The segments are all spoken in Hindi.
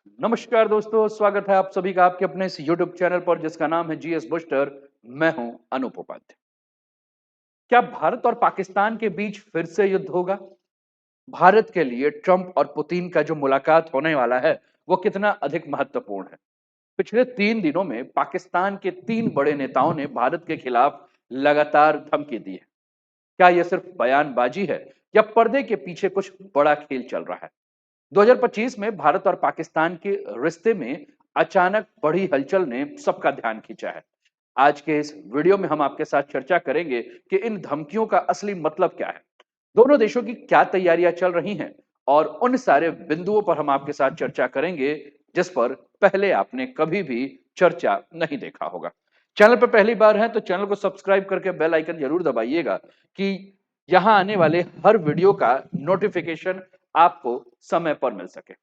नमस्कार दोस्तों, स्वागत है आप सभी का आपके अपने इस YouTube चैनल पर जिसका नाम है जीएस बूस्टर। मैं हूं अनूप उपाध्याय। क्या भारत और पाकिस्तान के बीच फिर से युद्ध होगा? भारत के लिए ट्रंप और पुतिन का जो मुलाकात होने वाला है, वो कितना अधिक महत्वपूर्ण है? पिछले 3 दिनों में पाकिस्तान के 3 बड़े नेताओं ने भारत के खिलाफ लगातार धमकी दी है। क्या यह सिर्फ बयानबाजी है या पर्दे के पीछे कुछ बड़ा खेल चल रहा है? 2025 में भारत और पाकिस्तान के रिश्ते में अचानक बड़ी हलचल ने सबका ध्यान खींचा है। आज के इस वीडियो में हम आपके साथ चर्चा करेंगे कि इन धमकियों का असली मतलब क्या है, दोनों देशों की क्या तैयारियां चल रही हैं और उन सारे बिंदुओं पर हम आपके साथ चर्चा करेंगे जिस पर पहले आपने कभी भी चर्चा नहीं देखा होगा। चैनल पर पहली बार है तो चैनल को सब्सक्राइब करके बेल आइकन जरूर दबाइएगा कि यहां आने वाले हर वीडियो का नोटिफिकेशन आपको समय पर मिल सके।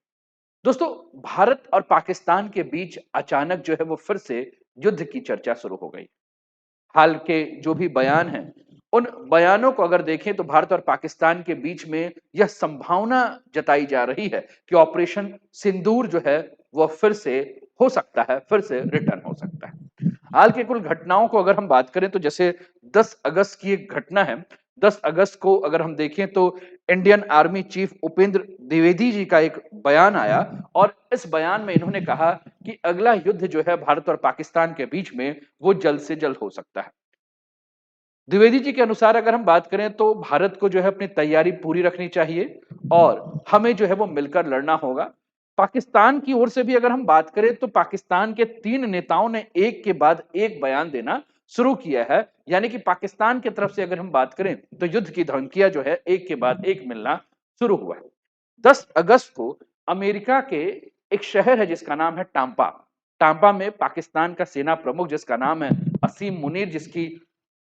दोस्तों, भारत और पाकिस्तान के बीच अचानक जो है वो फिर से युद्ध की चर्चा शुरू हो गई। हाल के जो भी बयान हैं, उन बयानों को अगर देखें तो भारत और पाकिस्तान के बीच में यह संभावना जताई जा रही है कि ऑपरेशन सिंदूर जो है वह फिर से हो सकता है, फिर से रिटर्न हो सकता है। हाल के कुल घटनाओं को अगर हम बात करें तो जैसे 10 अगस्त की एक घटना है। 10 अगस्त को अगर हम देखें तो Indian army chief Upendra Dwivedi ji का एक बयान आया और इस बयान में इन्होंने कहा कि अगला युद्ध जो है भारत और पाकिस्तान के बीच में वो जल्द से जल्द हो सकता है। द्विवेदी जी के अनुसार अगर हम बात करें तो भारत को जो है अपनी तैयारी पूरी रखनी चाहिए और हमें जो है वो मिलकर लड़ना होगा। पाकिस्तान की ओर से भी अगर हम बात करें तो पाकिस्तान के 3 नेताओं ने एक के बाद एक बयान देना शुरू किया है। यानी कि पाकिस्तान की तरफ से अगर हम बात करें तो युद्ध की धमकियां जो है एक के बाद एक मिलना शुरू हुआ है। 10 अगस्त को अमेरिका के एक शहर है जिसका नाम है टांपा। टांपा में पाकिस्तान का सेना प्रमुख जिसका नाम है असीम मुनीर, जिसकी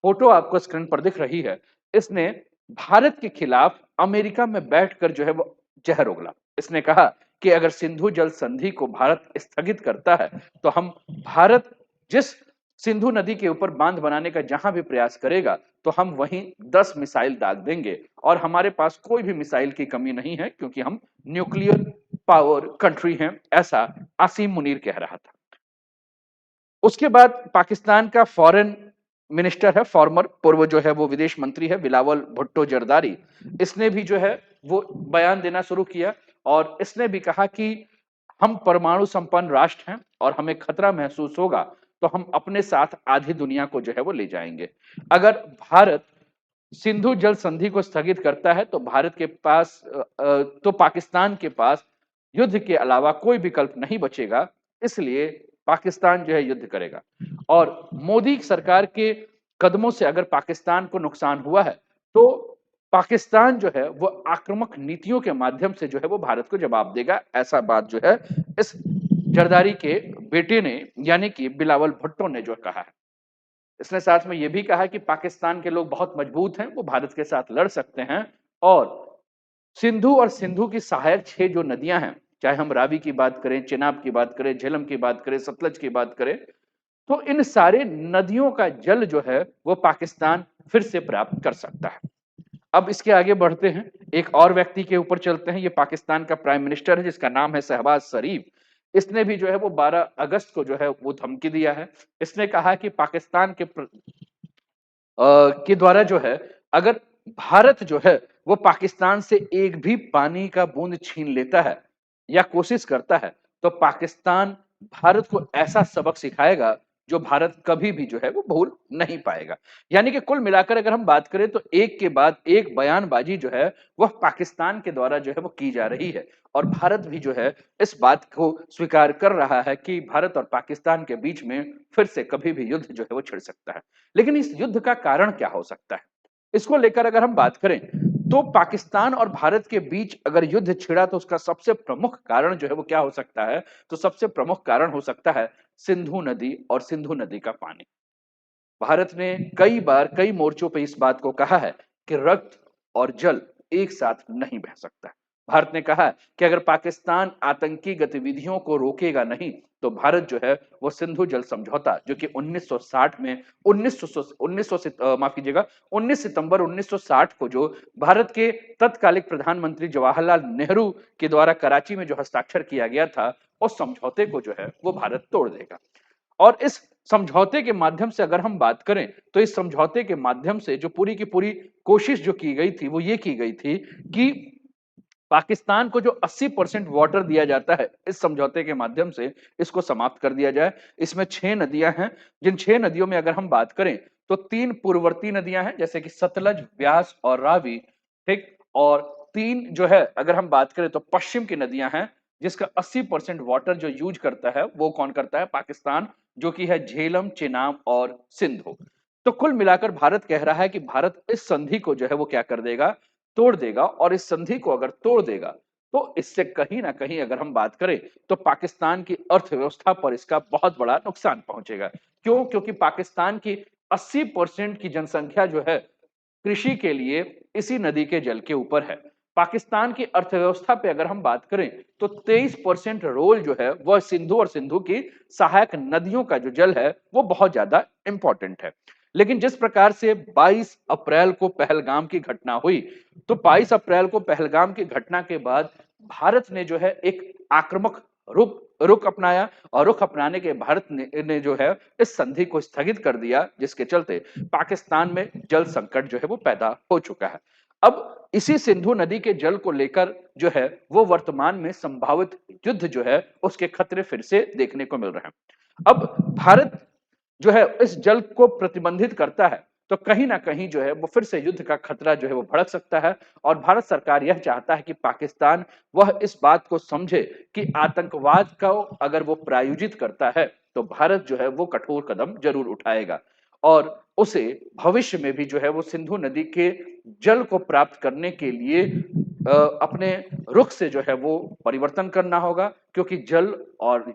फोटो आपको स्क्रीन पर दिख रही है, इसने भारत के खिलाफ अमेरिका में बैठकर जो है वो जहर उगला। इसने कहा कि अगर सिंधु जल संधि को भारत स्थगित करता है तो हम भारत जिस सिंधु नदी के ऊपर बांध बनाने का जहां भी प्रयास करेगा तो हम वहीं 10 मिसाइल दाग देंगे और हमारे पास कोई भी मिसाइल की कमी नहीं है क्योंकि हम न्यूक्लियर पावर कंट्री हैं, ऐसा आसिम मुनीर कह रहा था। उसके बाद पाकिस्तान का फॉरेन मिनिस्टर है, फॉर्मर पूर्व जो है वो विदेश मंत्री है बिलावल भुट्टो जरदारी। इसने भी जो है वो बयान देना शुरू किया और इसने भी कहा कि हम परमाणु संपन्न राष्ट्र हैं और हमें खतरा महसूस होगा तो हम अपने साथ आधी दुनिया को जो है वो ले जाएंगे। अगर भारत सिंधु जल संधि को स्थगित करता है तो भारत के पास तो पाकिस्तान के पास युद्ध के अलावा कोई विकल्प नहीं बचेगा। इसलिए पाकिस्तान जो है युद्ध करेगा और मोदी सरकार के कदमों से अगर पाकिस्तान को नुकसान हुआ है तो पाकिस्तान जो है वो आक्रामक नीतियों के माध्यम से जो है वो भारत को जवाब देगा। ऐसा बात जो है इस जरदारी के बेटे ने यानी कि बिलावल भुट्टो ने जो कहा है। इसने साथ में यह भी कहा कि पाकिस्तान के लोग बहुत मजबूत हैं, वो भारत के साथ लड़ सकते हैं और सिंधु और सिंधु की सहायक 6 जो नदियां हैं, चाहे हम रावी की बात करें, चेनाब की बात करें, झेलम की बात करें, सतलज की बात करें, तो इन सारे नदियों का जल जो है वो पाकिस्तान फिर से प्राप्त कर सकता है। अब इसके आगे बढ़ते हैं, एक और व्यक्ति के ऊपर चलते हैं। ये पाकिस्तान का प्राइम मिनिस्टर है जिसका नाम है शहबाज शरीफ। इसने भी जो है वो 12 अगस्त को जो है वो धमकी दिया है। इसने कहा कि पाकिस्तान के द्वारा जो है अगर भारत जो है वो पाकिस्तान से एक भी पानी का बूंद छीन लेता है या कोशिश करता है तो पाकिस्तान भारत को ऐसा सबक सिखाएगा जो भारत कभी भी जो है वो भूल नहीं पाएगा। यानी कि कुल मिलाकर अगर हम बात करें तो एक के बाद एक बयानबाजी जो है वह पाकिस्तान के द्वारा जो है वो की जा रही है और भारत भी जो है इस बात को स्वीकार कर रहा है कि भारत और पाकिस्तान के बीच में फिर से कभी भी युद्ध जो है वो छिड़ सकता है। लेकिन इस युद्ध का कारण क्या हो सकता है, इसको लेकर अगर हम बात करें तो पाकिस्तान और भारत के बीच अगर युद्ध छिड़ा तो उसका सबसे प्रमुख कारण जो है वो क्या हो सकता है, तो सबसे प्रमुख कारण हो सकता है सिंधु नदी और सिंधु नदी का पानी। भारत ने कई बार कई मोर्चों पे इस बात को कहा है कि रक्त और जल एक साथ नहीं बह सकता। भारत ने कहा कि अगर पाकिस्तान आतंकी गतिविधियों को रोकेगा नहीं तो भारत जो है वो सिंधु जल समझौता जो कि 1960 में 1900 माफ कीजिएगा 19 सितंबर 1960 को जो भारत के तत्कालिक प्रधानमंत्री जवाहरलाल नेहरू के द्वारा कराची में जो हस्ताक्षर किया गया था उस समझौते को जो है वो भारत तोड़ देगा। और इस समझौते के माध्यम से अगर हम बात करें तो इस समझौते के माध्यम से जो पूरी की पूरी कोशिश जो की गई थी वो ये की गई थी कि पाकिस्तान को जो 80% वाटर दिया जाता है इस समझौते के माध्यम से इसको समाप्त कर दिया जाए। इसमें 6 नदियां हैं, जिन 6 नदियों में अगर हम बात करें तो 3 पूर्ववर्ती नदियां हैं जैसे कि सतलज, व्यास और रावी, ठीक। और 3 जो है अगर हम बात करें तो पश्चिम की नदियां हैं जिसका 80% वाटर जो यूज करता है वो कौन करता है? पाकिस्तान, जो कि है झेलम, चेनाब और सिंधु। तो कुल मिलाकर भारत कह रहा है कि भारत इस संधि को जो है वो क्या कर देगा? तोड़ देगा। और इस संधि को अगर तोड़ देगा तो इससे कहीं ना कहीं अगर हम बात करें तो पाकिस्तान की अर्थव्यवस्था पर इसका बहुत बड़ा नुकसान पहुंचेगा। क्यों? क्योंकि पाकिस्तान की 80% की जनसंख्या जो है कृषि के लिए इसी नदी के जल के ऊपर है। पाकिस्तान की अर्थव्यवस्था पे अगर हम बात करें तो 23% रोल जो है वह सिंधु और सिंधु की सहायक नदियों का जो जल है वो बहुत ज्यादा इंपॉर्टेंट है। लेकिन जिस प्रकार से 22 अप्रैल को पहलगाम की घटना हुई, तो 22 अप्रैल को पहलगाम की घटना के बाद भारत ने जो है एक आक्रामक रुख रुख अपनाया और रुख अपनाने के भारत ने जो है इस संधि को स्थगित कर दिया, जिसके चलते पाकिस्तान में जल संकट जो है वो पैदा हो चुका है। अब इसी सिंधु नदी के जल को लेकर जो है वो वर्तमान में संभावित युद्ध जो है उसके खतरे फिर से देखने को मिल रहे हैं। अब भारत जो है इस जल को प्रतिबंधित करता है तो कहीं ना कहीं जो है वो फिर से युद्ध का खतरा जो है वो भड़क सकता है। और भारत सरकार यह चाहता है कि पाकिस्तान वह इस बात को समझे कि आतंकवाद का अगर वो प्रायोजित करता है तो भारत जो है वो कठोर कदम जरूर उठाएगा और उसे भविष्य में भी जो है वो सिंधु नदी के जल को प्राप्त करने के लिए अपने रुख से जो है वो परिवर्तन करना होगा, क्योंकि जल और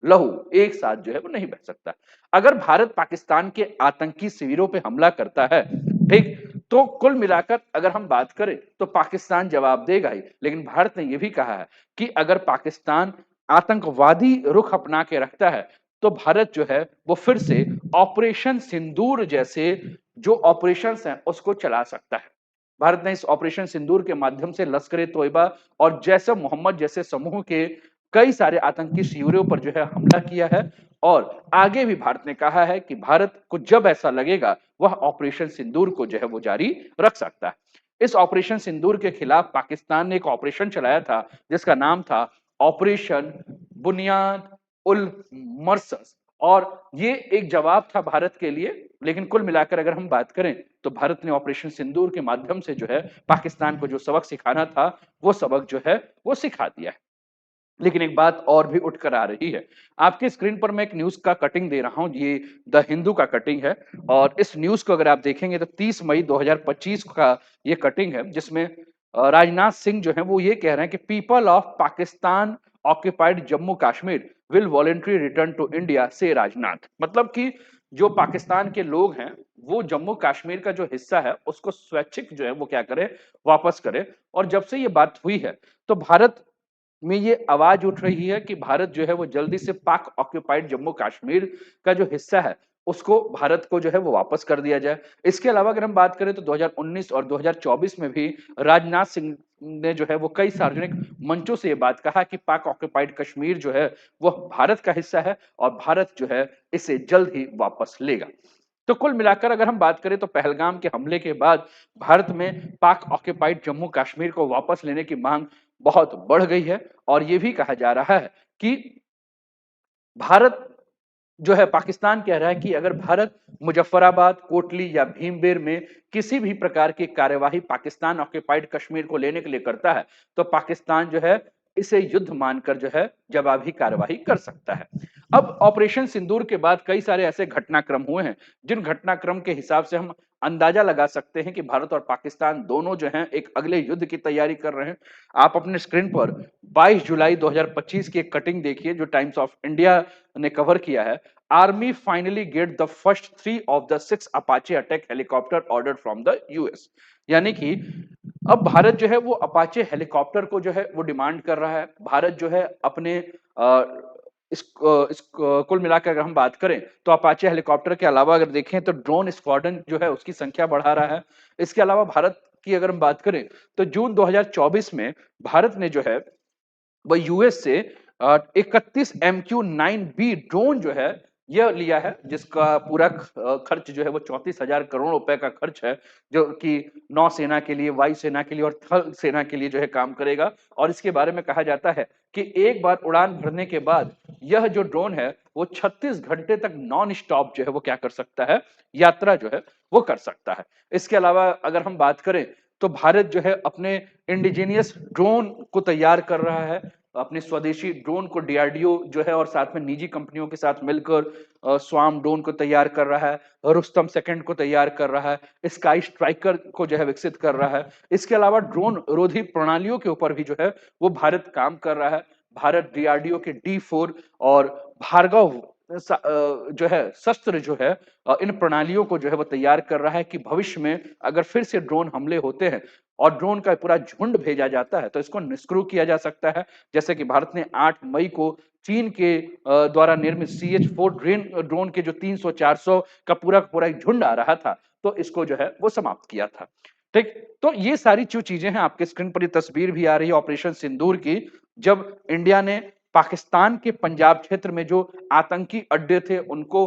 लहू एक साथ जो है वो नहीं बह सकता। अगर भारत पाकिस्तान के आतंकी शिविरों पे हमला करता है, ठीक, तो कुल मिलाकर अगर हम बात करें तो पाकिस्तान जवाब देगा ही। लेकिन भारत ने यह भी कहा है कि अगर पाकिस्तान आतंकवादी रुख अपना के रखता है तो भारत जो है वो फिर से ऑपरेशन सिंदूर जैसे जो ऑपरेशंस हैं उसको चला सकता है। भारत ने इस ऑपरेशन सिंदूर के माध्यम से लश्कर ए तोयबा और जैसे मोहम्मद जैसे समूह के कई सारे आतंकी शिविरों पर जो है हमला किया है। और आगे भी भारत ने कहा है कि भारत को जब ऐसा लगेगा वह ऑपरेशन सिंदूर को जो है वो जारी रख सकता है। इस ऑपरेशन सिंदूर के खिलाफ पाकिस्तान ने एक ऑपरेशन चलाया था जिसका नाम था ऑपरेशन बुनियाद उल मरसस। और ये एक जवाब था भारत के लिए। लेकिन कुल मिलाकर अगर हम बात करें तो भारत ने ऑपरेशन सिंदूर के माध्यम से जो है पाकिस्तान को जो सबक सिखाना था वो सबक जो है वो सिखा दिया है। लेकिन एक बात और भी उठकर आ रही है। आपकी स्क्रीन पर मैं एक न्यूज का कटिंग दे रहा हूं, ये द हिंदू का कटिंग है। और इस न्यूज को अगर आप देखेंगे तो 30 मई 2025 का ये कटिंग है जिसमें राजनाथ सिंह जो है वो ये कह रहे हैं कि people of Pakistan occupied Jammu Kashmir will voluntary return to India से राजनाथ। मतलब कि जो पाकिस्तान के लोग हैं वो जम्मू कश्मीर का जो हिस्सा है उसको स्वैच्छिक जो है वो क्या करे, वापस करे। और जब से ये बात हुई है तो भारत में ये आवाज उठ रही है कि भारत जो है वो जल्दी से पाक ऑक्यूपाइड जम्मू कश्मीर का जो हिस्सा है उसको भारत को जो है वो वापस कर दिया जाए। इसके अलावा अगर हम बात करें तो 2019 और 2024 में भी राजनाथ सिंह ने जो है वो कई सार्वजनिक मंचों से ये बात कहा कि पाक ऑक्यूपाइड कश्मीर जो है वह भारत का हिस्सा है और भारत जो है इसे जल्द ही वापस लेगा। तो कुल मिलाकर अगर हम बात करें तो पहलगाम के हमले के बाद भारत में पाक ऑक्यूपाइड जम्मू कश्मीर को वापस लेने की मांग बहुत बढ़ गई है। और यह भी कहा जा रहा है कि भारत जो है पाकिस्तान कह रहा है कि अगर भारत मुजफ्फराबाद, कोटली या भीमबेर में किसी भी प्रकार की कार्यवाही पाकिस्तान ऑक्यूपाइड कश्मीर को लेने के लिए करता है तो पाकिस्तान जो है इसे युद्ध मानकर जो है जवाबी कार्यवाही कर सकता है। अब ऑपरेशन सिंदूर के बाद कई सारे ऐसे घटनाक्रम हुए हैं जिन घटनाक्रम के हिसाब से हम अंदाजा लगा सकते हैं कि भारत और पाकिस्तान दोनों जो हैं एक अगले युद्ध की तैयारी कर रहे हैं। आप अपने स्क्रीन पर 22 जुलाई 2025 की एक कटिंग देखिए जो टाइम्स ऑफ इंडिया ने कवर किया है। Army finally get the first 3 of the 6 Apache attack helicopter ordered from the US. यानी कि अब भारत जो है वो अपाचे हेलीकॉप्टर को जो है वो डिमांड कर रहा है। भारत जो है अपने कुल मिलाकर अगर हम बात करें तो अपाचे हेलीकॉप्टर के अलावा अगर देखें तो ड्रोन स्क्वाड्रन जो है उसकी संख्या बढ़ा रहा है। इसके अलावा भारत की अगर हम बात करें तो जून 2024 में भारत ने जो है वह यूएस से 31 MQ-9B ड्रोन जो है यह लिया है, जिसका पूरा खर्च जो है वो 34,000 करोड़ रुपए का खर्च है, जो कि नौसेना के लिए, वायुसेना के लिए और थल सेना के लिए जो है काम करेगा। और इसके बारे में कहा जाता है कि एक बार उड़ान भरने के बाद यह जो ड्रोन है वो 36 घंटे तक नॉन स्टॉप जो है वो क्या कर सकता है, यात्रा जो है वो कर सकता है। इसके अलावा अगर हम बात करें तो भारत जो है अपने इंडिजीनियस ड्रोन को तैयार कर रहा है, अपने स्वदेशी ड्रोन को डीआरडीओ जो है और साथ में निजी कंपनियों के साथ मिलकर स्वाम ड्रोन को तैयार कर रहा है, रुस्तम सेकंड को तैयार कर रहा है, स्काई स्ट्राइकर को जो है विकसित कर रहा है। इसके अलावा ड्रोन रोधी प्रणालियों के ऊपर भी जो है वो भारत काम कर रहा है। भारत डीआरडीओ के D4 और भार्गव जो है शस्त्र जो है इन प्रणालियों को जो है वो तैयार कर रहा है कि भविष्य में अगर फिर से ड्रोन हमले होते हैं और ड्रोन का पूरा झुंड भेजा जाता है तो इसको निष्क्रिय किया जा सकता है। जैसे कि भारत ने 8 मई को चीन के द्वारा निर्मित CH-4 ड्रोन के जो 300-400 का पूरा एक झुंड आ रहा था, तो इसको जो है वो समाप्त किया था। ठीक, तो ये सारी जो चीजें हैं, आपके स्क्रीन पर ये तस्वीर भी आ रही है ऑपरेशन सिंदूर की, जब इंडिया ने पाकिस्तान के पंजाब क्षेत्र में जो आतंकी अड्डे थे उनको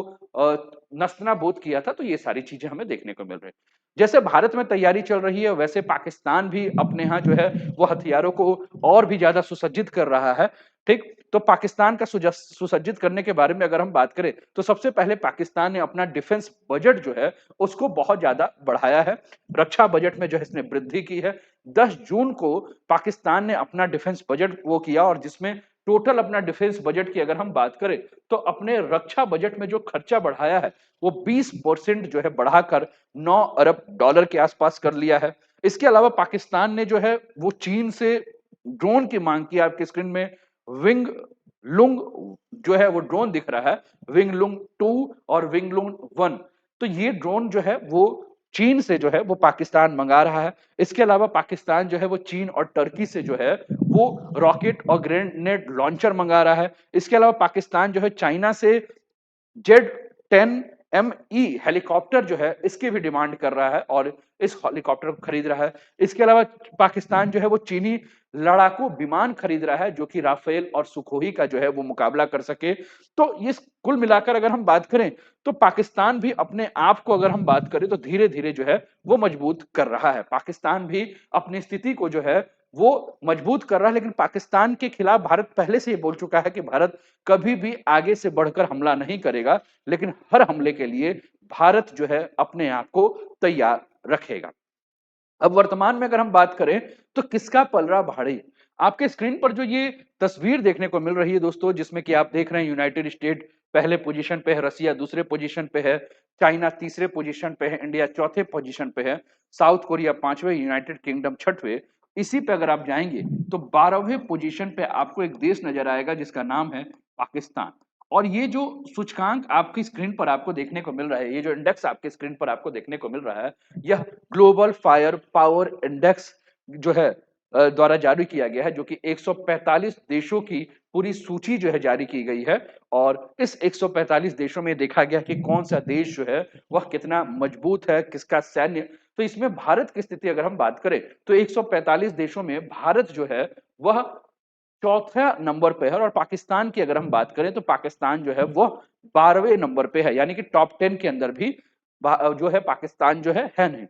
नस्तनाबूद किया था। तो ये सारी चीजें हमें देखने को मिल रही है। जैसे भारत में तैयारी चल रही है वैसे पाकिस्तान भी अपने यहाँ जो है वो हथियारों को और भी ज्यादा सुसज्जित कर रहा है। ठीक, तो पाकिस्तान का सुसज्जित करने के बारे में अगर हम बात करें तो सबसे पहले पाकिस्तान ने अपना डिफेंस बजट जो है उसको बहुत ज्यादा बढ़ाया है। रक्षा बजट में जो है इसने वृद्धि की है। 10 जून को पाकिस्तान ने अपना डिफेंस बजट वो किया और जिसमें टोटल अपना डिफेंस बजट की अगर हम बात करें तो अपने रक्षा बजट में जो खर्चा बढ़ाया है वो 20% जो है बढ़ाकर 9 अरब डॉलर के आसपास कर लिया है। इसके अलावा पाकिस्तान ने जो है वो चीन से ड्रोन की मांग की। आपके स्क्रीन में विंग लुंग जो है वो ड्रोन दिख रहा है, विंग लुंग 2 और विंग लुंग 1। तो ये ड्रोन जो है वो चीन से जो है वो पाकिस्तान मंगा रहा है। इसके अलावा पाकिस्तान जो है वो चीन और टर्की से जो है वो रॉकेट और ग्रेनेड लॉन्चर मंगा रहा है। इसके अलावा पाकिस्तान जो है चाइना से Z-10ME हेलीकॉप्टर जो है इसकी भी डिमांड कर रहा है और इस हेलीकॉप्टर को खरीद रहा है। इसके अलावा पाकिस्तान जो है वो चीनी लड़ाकू विमान खरीद रहा है जो कि राफेल और सुखोई का जो है वो मुकाबला कर सके। तो इस कुल मिलाकर अगर हम बात करें तो पाकिस्तान भी अपने आप को अगर हम बात करें तो धीरे धीरे जो है वो मजबूत कर रहा है। पाकिस्तान भी अपनी स्थिति को जो है वो मजबूत कर रहा है। लेकिन पाकिस्तान के खिलाफ भारत पहले से ही बोल चुका है कि भारत कभी भी आगे से बढ़कर हमला नहीं करेगा, लेकिन हर हमले के लिए भारत जो है अपने आप को तैयार रखेगा। अब वर्तमान में अगर हम बात करें तो किसका पलड़ा भारी। आपके स्क्रीन पर जो ये तस्वीर देखने को मिल रही है दोस्तों, जिसमें कि आप देख रहे हैं यूनाइटेड स्टेट पहले पोजीशन पे है, रसिया दूसरे पोजीशन पे है, चाइना तीसरे पोजीशन पे है, इंडिया चौथे पोजीशन पे है, साउथ कोरिया पांचवें, यूनाइटेड किंगडम छठवें। इसी पे अगर आप जाएंगे तो 12वें पोजीशन पे आपको एक देश नजर आएगा जिसका नाम है पाकिस्तान। और ये जो सूचकांक आपकी स्क्रीन पर आपको देखने को मिल रहा है, ये जो इंडेक्स आपके स्क्रीन पर आपको देखने को मिल रहा है, यह ग्लोबल फायर पावर इंडेक्स जो है द्वारा जारी किया गया है, जो कि 145 देशों की पूरी सूची जो है जारी की गई है। और इस 145 देशों में देखा गया कि कौन सा देश जो है वह कितना मजबूत है, किसका सैन्य। तो इसमें भारत की स्थिति अगर हम बात करें तो 145 देशों में भारत जो है वह चौथा नंबर पे है। और पाकिस्तान की अगर हम बात करें तो पाकिस्तान जो है वो 12वें नंबर पे है, यानी कि टॉप 10 के अंदर भी जो है पाकिस्तान जो है नहीं।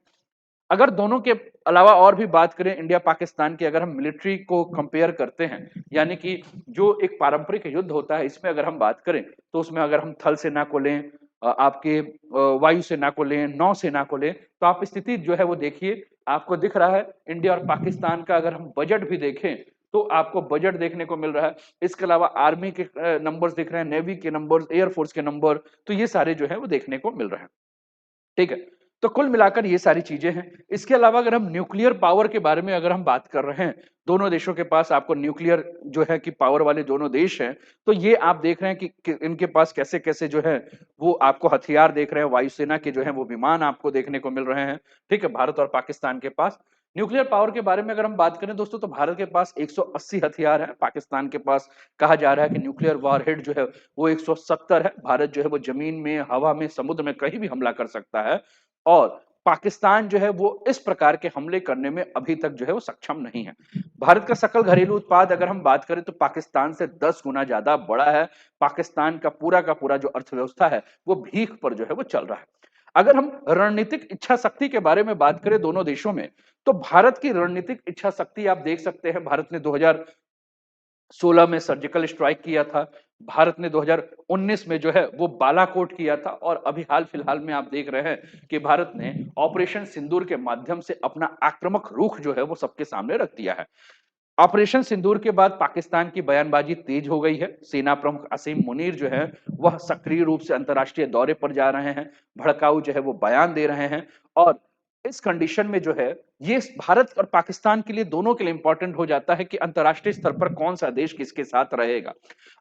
अगर दोनों के अलावा और भी बात करें इंडिया पाकिस्तान की, अगर हम मिलिट्री को कंपेयर करते हैं, यानी कि जो एक पारंपरिक युद्ध होता है इसमें अगर हम बात करें तो उसमें अगर हम थल सेना को लें, आपके वायु सेना को लें, नौ सेना को लें, तो आप स्थिति जो है वो देखिए, आपको दिख रहा है इंडिया और पाकिस्तान का अगर हम बजट भी देखें तो आपको बजट देखने को मिल रहा है। इसके अलावा आर्मी के नंबर्स दिख रहे हैं, नेवी के नंबर्स, एयरफोर्स के नंबर, तो ये सारे जो है वो देखने को मिल रहे हैं। ठीक है, तो कुल मिलाकर ये सारी चीजें हैं। इसके अलावा अगर हम न्यूक्लियर पावर के बारे में अगर हम बात कर रहे हैं, दोनों देशों के पास आपको न्यूक्लियर जो है कि पावर वाले दोनों देश हैं, तो ये आप देख रहे हैं कि इनके पास कैसे कैसे जो है वो आपको हथियार देख रहे हैं, वायुसेना के जो है वो विमान आपको देखने को मिल रहे हैं। ठीक है, भारत और पाकिस्तान के पास न्यूक्लियर पावर के बारे में अगर हम बात करें दोस्तों, तो भारत के पास 180 हथियार है, पाकिस्तान के पास कहा जा रहा है कि न्यूक्लियर वॉरहेड जो है वो 170 है। भारत जो है वो जमीन में, हवा में, समुद्र में कहीं भी हमला कर सकता है। और पाकिस्तान जो है वो इस प्रकार के हमले करने में अभी तक जो है वो सक्षम नहीं है। भारत का सकल घरेलू उत्पाद अगर हम बात करें तो पाकिस्तान से 10 गुना ज्यादा बड़ा है। पाकिस्तान का पूरा जो अर्थव्यवस्था है वो भीख पर जो है वो चल रहा है। अगर हम रणनीतिक इच्छा शक्ति के बारे में बात करें दोनों देशों में, तो भारत की रणनीतिक इच्छा शक्ति आप देख सकते हैं, भारत ने 2016 में सर्जिकल स्ट्राइक किया था। भारत ने 2019 में जो है वो बालाकोट किया था, और अभी हाल फिलहाल में आप देख रहे हैं कि भारत ने ऑपरेशन सिंदूर के माध्यम से अपना आक्रामक रुख जो है वो सबके सामने रख दिया है। ऑपरेशन सिंदूर के बाद पाकिस्तान की बयानबाजी तेज हो गई है। सेना प्रमुख असीम मुनीर जो है वह सक्रिय रूप से अंतर्राष्ट्रीय दौरे पर जा रहे हैं, भड़काऊ जो है वो बयान दे रहे हैं। और इस कंडीशन में जो है ये भारत और पाकिस्तान के लिए, दोनों के लिए इंपॉर्टेंट हो जाता है कि अंतर्राष्ट्रीय स्तर पर कौन सा देश किसके साथ रहेगा।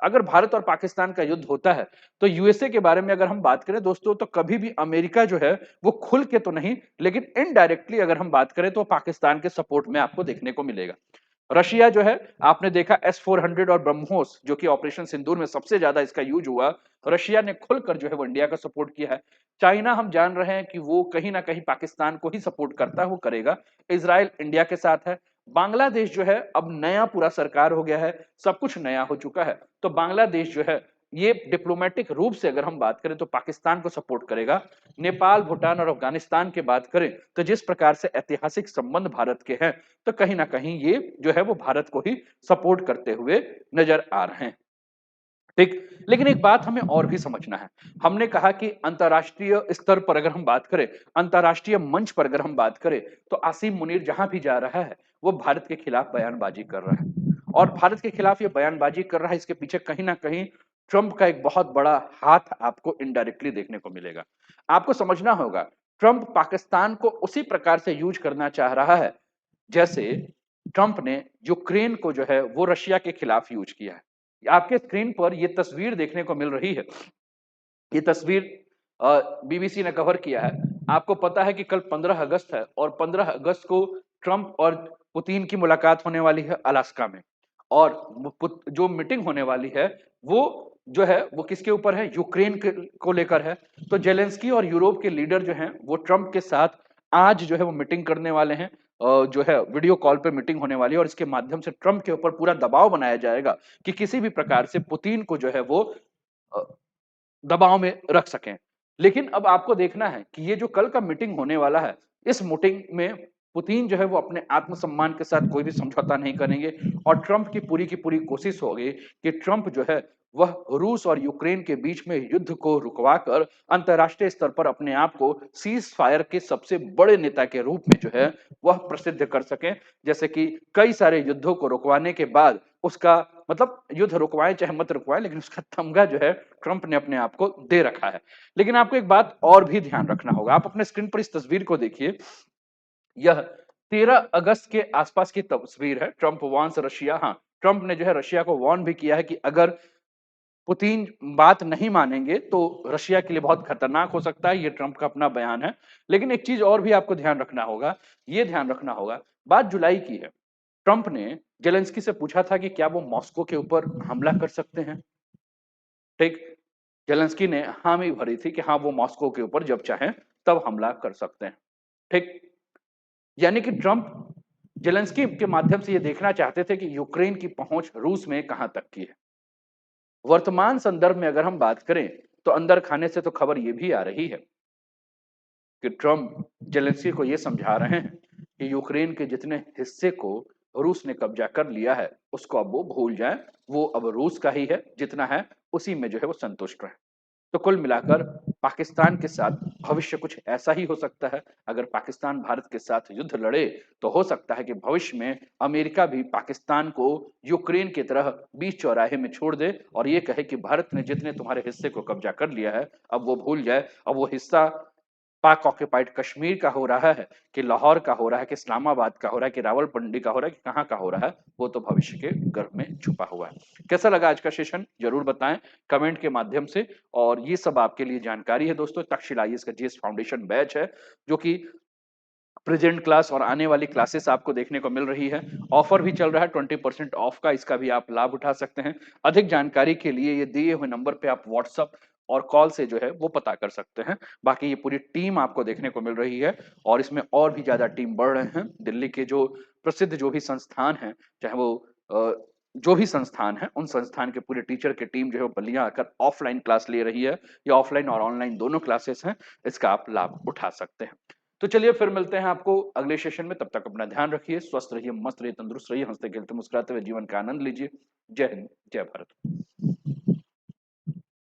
अगर भारत और पाकिस्तान का युद्ध होता है तो यूएसए के बारे में अगर हम बात करें दोस्तों, तो कभी भी अमेरिका जो है वो खुल के तो नहीं, लेकिन इनडायरेक्टली अगर हम बात करें तो पाकिस्तान के सपोर्ट में आपको देखने को मिलेगा। रशिया जो है, आपने देखा S-400 और ब्रह्मोस जो कि ऑपरेशन सिंदूर में सबसे ज्यादा इसका यूज हुआ, रशिया ने खुलकर जो है वो इंडिया का सपोर्ट किया है। चाइना, हम जान रहे हैं कि वो कहीं ना कहीं पाकिस्तान को ही सपोर्ट करता है, वो करेगा। इजराइल इंडिया के साथ है। बांग्लादेश जो है अब नया पूरा सरकार हो गया है, सब कुछ नया हो चुका है, तो बांग्लादेश जो है ये डिप्लोमेटिक रूप से अगर हम बात करें तो पाकिस्तान को सपोर्ट करेगा। नेपाल, भूटान और अफगानिस्तान की बात करें तो जिस प्रकार से ऐतिहासिक संबंध भारत के हैं, तो कहीं ना कहीं ये जो है वो भारत को ही सपोर्ट करते हुए नजर आ रहे हैं। ठीक, लेकिन एक बात हमें और भी समझना है। हमने कहा कि अंतर्राष्ट्रीय स्तर पर अगर हम बात करें, अंतर्राष्ट्रीय मंच पर अगर हम बात करें, तो आसिम मुनीर जहां भी जा रहा है वो भारत के खिलाफ बयानबाजी कर रहा है, और भारत के खिलाफ ये बयानबाजी कर रहा है, इसके पीछे कहीं ना कहीं ट्रंप का एक बहुत बड़ा हाथ आपको इनडायरेक्टली देखने को मिलेगा। आपको समझना होगा, ट्रंप पाकिस्तान को उसी प्रकार से यूज करना चाह रहा है जैसे ट्रंप ने यूक्रेन को जो है वो रशिया के खिलाफ यूज किया है। आपके स्क्रीन पर ये तस्वीर देखने को मिल रही है। ये तस्वीर बीबीसी ने कवर किया है। आपको पता है कि कल 15 अगस्त है, और 15 अगस्त को ट्रंप और पुतिन की मुलाकात होने वाली है अलास्का में, और जो मीटिंग होने वाली है वो जो है वो किसके ऊपर है, यूक्रेन को लेकर है। तो जेलेंस्की और यूरोप के लीडर जो हैं वो ट्रंप के साथ आज जो है वो मीटिंग करने वाले हैं, जो है वीडियो कॉल पे मीटिंग होने वाली है, और इसके माध्यम से ट्रंप के ऊपर पूरा दबाव बनाया जाएगा कि किसी भी प्रकार से पुतिन को जो है वो अ, दबाव में रख सकें। लेकिन अब आपको देखना है कि ये जो कल का मीटिंग होने वाला है, इस मीटिंग में पुतिन जो है वो अपने आत्मसम्मान के साथ कोई भी समझौता नहीं करेंगे, और ट्रंप की पूरी कोशिश होगी कि ट्रंप जो है वह रूस और यूक्रेन के बीच में युद्ध को रुकवाकर अंतर्राष्ट्रीय स्तर पर अपने आप को सीज फायर के सबसे बड़े नेता के रूप में जो है वह प्रसिद्ध कर सकें। जैसे कि कई सारे युद्धों को रुकवाने के बाद उसका मतलब, युद्ध रुकवाएं चाहे मत रुकवाएं, लेकिन उसका तमगा जो है ट्रंप ने अपने आप को दे रखा है। लेकिन आपको एक बात और भी ध्यान रखना होगा, आप अपने स्क्रीन पर इस तस्वीर को देखिए। यह 13 अगस्त के आसपास की तस्वीर है। ट्रंप वार्न्स रशिया, हाँ, ट्रंप ने जो है रशिया को वार्न भी किया है कि अगर पुतिन बात नहीं मानेंगे तो रशिया के लिए बहुत खतरनाक हो सकता है। ये ट्रंप का अपना बयान है। लेकिन एक चीज और भी आपको ध्यान रखना होगा, ये ध्यान रखना होगा, बात जुलाई की है। ट्रंप ने जेलेंस्की से पूछा था कि क्या वो मॉस्को के ऊपर हमला कर सकते हैं। ठीक, जेलेंस्की ने हामी भरी थी कि हाँ, वो मॉस्को के ऊपर जब चाहें तब हमला कर सकते हैं। ठीक, यानी कि ट्रंप जेलेंस्की के माध्यम से ये देखना चाहते थे कि यूक्रेन की पहुंच रूस में कहां तक की है। वर्तमान संदर्भ में अगर हम बात करें तो अंदर खाने से तो खबर ये भी आ रही है कि ट्रंप जेलेंस्की को ये समझा रहे हैं कि यूक्रेन के जितने हिस्से को रूस ने कब्जा कर लिया है उसको अब वो भूल जाएं, वो अब रूस का ही है, जितना है उसी में जो है वो संतुष्ट रहे। तो कुल मिलाकर पाकिस्तान के साथ भविष्य कुछ ऐसा ही हो सकता है। अगर पाकिस्तान भारत के साथ युद्ध लड़े तो हो सकता है कि भविष्य में अमेरिका भी पाकिस्तान को यूक्रेन की तरह बीच चौराहे में छोड़ दे और ये कहे कि भारत ने जितने तुम्हारे हिस्से को कब्जा कर लिया है अब वो भूल जाए। अब वो हिस्सा पाक ऑक्यूपाइड कश्मीर का हो रहा है कि लाहौर का हो रहा है कि इस्लामाबाद का हो रहा है कि रावलपिंडी का हो रहा है कि कहाँ का हो रहा है, वो तो भविष्य के गर्भ में छुपा हुआ है। कैसा लगा आज का सेशन जरूर बताएं कमेंट के माध्यम से। और ये सब आपके लिए जानकारी है दोस्तों, तक्षशिला आईएएस का जीएस फाउंडेशन बैच है जो कि प्रेजेंट क्लास और आने वाली क्लासेस आपको देखने को मिल रही है। ऑफर भी चल रहा है 20% ऑफ का, इसका भी आप लाभ उठा सकते हैं। अधिक जानकारी के लिए ये दिए हुए नंबर पे आप व्हाट्सअप और कॉल से जो है वो पता कर सकते हैं। बाकी ये पूरी टीम आपको देखने को मिल रही है और इसमें और भी ज़्यादा टीम बढ़ रहे हैं। दिल्ली के जो प्रसिद्ध जो भी संस्थान हैं, चाहे वो अ, जो भी संस्थान हैं, उन संस्थान के पूरे टीचर की टीम जो है वो बल्लियाँ आकर ऑफलाइन क्लास ले रही है। ये ऑफलाइन और ऑनलाइन दोनों क्लासेस हैं, इसका आप लाभ उठा सकते हैं। तो चलिए फिर मिलते हैं आपको अगले सेशन में, तब तक अपना ध्यान रखिए, स्वस्थ रहिए, मस्त रहिए, तंदुरुस्त रहिए, हँसते-खेलते मुस्कुराते हुए जीवन का आनंद लीजिए। जय हिंद, जय भारत।